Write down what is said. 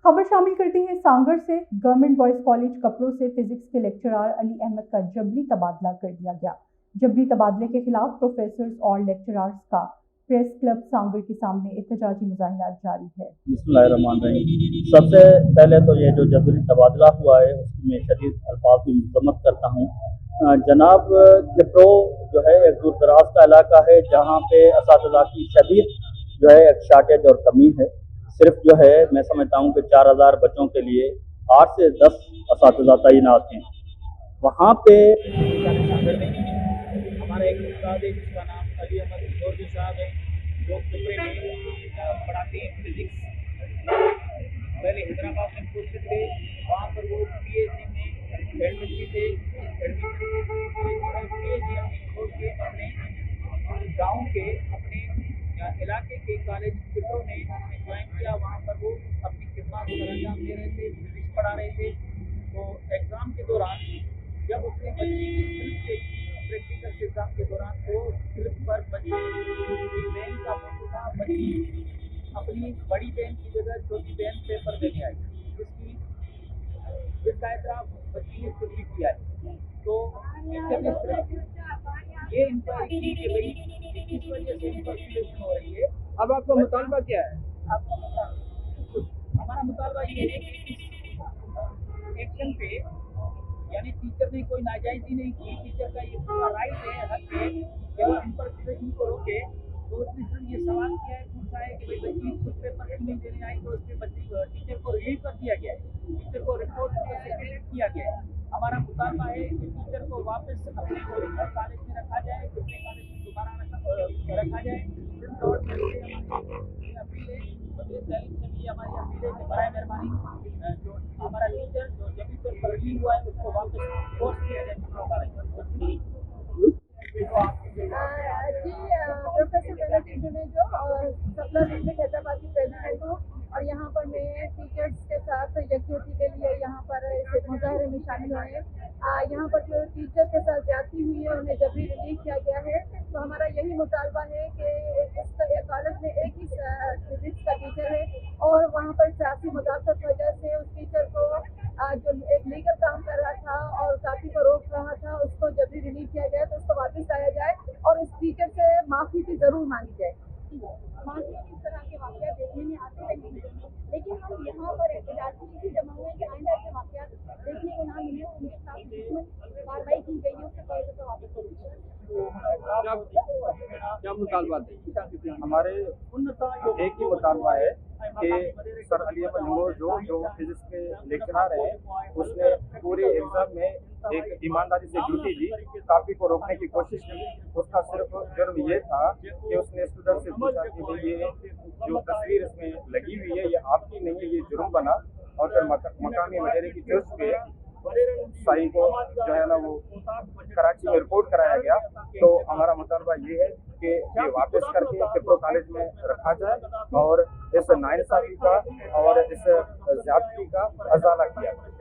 खबर शामिल करते हैं सांगड़ से। गवर्नमेंट बॉयज कॉलेज कपड़ों से फिजिक्स के लेक्चरर अली अहमद का जबरी तबादला कर दिया गया। जबरी तबादले के खिलाफ प्रोफेसर्स और लेक्चरर्स का प्रेस क्लब सांगड़ के सामने एहतजाजी मुजाहिरा जारी है। बिस्मिल्लाहिर्रहमानिर्रहीम। सबसे पहले तो ये जो जबरी तबादला हुआ है उसकी मैं शदीद अल्फाज में मजम्मत करता हूँ। जनाब किप्रो जो है एक दूर दराज का इलाका है जहाँ पे असातिज़ा की शदीद जो है एक शार्टेज और कमी है। सिर्फ जो है मैं समझता हूँ कि 4000 बच्चों के लिए 8 से 10 असातिज़ा तैनात हैं वहाँ पे। हमारा एक उस्ताद है जिसका नाम अली अहमद साहब है, जो कुफरे में पढ़ाते हैं फिजिक्स। पहले हैदराबाद में पोस्टेड थे, वहाँ पर वो PhD में एडमिशन थे। छोड़ के अपने गाँव के अपने इलाके के कॉलेज किप्रो में ज्वाइन किया। वहाँ पर वो अपनी खिदमत पर अंजाम दे रहे थे, फिजिक्स पढ़ा रहे थे। तो एग्ज़ाम के दौरान जब उसने प्रैक्टिकल एग्जाम के दौरान तो स्लिप पर बच्ची की बहन का फोटो था। बच्ची अपनी बड़ी बहन की जगह छोटी बहन पेपर देने आई, जिसका एतराफ़ बच्ची ने खुद भी किया है। तो ये इंक्वायरी की गई, इस वजह से इन्वेस्टिगेशन हो रही है। अब आपका मुतालबा क्या है? हमारा मुतालबा ये है कि इस एक्शन पे यानी टीचर ने कोई नाजायजी नहीं की। टीचर का ये पूरा राइट है, हक है कि वो इन्वेस्टिगेशन को रोके। तो उसने सिर्फ ये सवाल किया है, पूछा है कि भाई बच्ची खुद पेपर नहीं देने आई, तो उसके बच्ची टीचर को रिलीव कर दिया गया है, टीचर को रिपोर्ट किया गया है। हमारा मुतालबा है कि टीचर को वापस अपने ओरिजिनल कॉलेज में रखा जाए, अपने कॉलेज में दोबारा रखा जाए। सिर्फ और हमारी अपील है कि बराए मेहरबानी जो हमारा टीचर जो जब पर रिलीव हुआ है उसको वापस पोस्ट किया जाए। प्रोफेसर बेनजीर जुनेजो और सपना डिस्ट्रिक्ट हैदराबाद की प्रेसिडेंट हूँ और यहाँ पर मैं टीचर्स के साथ यकजहती के लिए यहाँ पर इस मुजाहरे में शामिल हुए हैं। यहाँ पर जो टीचर के साथ ज्यादती हुई है उन्हें जबरी रिलीव किया गया है। तो हमारा यही मुतालबा है कि इस कॉलेज में एक ही फिजिक्स का टीचर है और वहाँ पर सियासी मुदाफ़त वजह से उस टीचर को जो एक लीगल काम कर रहा था और काफ़ी को रोक रहा था उसको जबरी रिलीव किया जाए, तो उसको वापस लाया जाए और इस टीचर से माफ़ी भी ज़रूर मांगी जाए। माफ़ी इस तरह के वाक़यात देखने में आते हैं, लेकिन हम यहाँ पर एहतजाजी इसी जमा हुए कि आइंदा ऐसे वाक़यात देखने को ना मिले, उनके साथ कार्रवाई की गई है, उससे पहले तो वापस क्या मुतालबा है? हमारे एक ही मुतालबा है कि सर अली अहमद नूर जो फिजिक्स के लेक्चरर हैं उसने पूरे एग्जाम में एक ईमानदारी से ड्यूटी दी, कापी को रोकने की कोशिश की। उसका सिर्फ जुर्म ये था कि उसने स्टूडेंट से पूछा कि भाई ये जो तस्वीर इसमें लगी हुई है ये आपकी नहीं है, ये जुर्म बना। और फिर मकामी वजीर की तरफ से साई को जो है ना वो कराची में रिपोर्ट कराया गया। तो हमारा मुतालबा ये है कि ये वापस करके किप्रो कॉलेज में रखा जाए और इस नाइंसाफी का और इस ज़्यादती का अजाला किया जाए।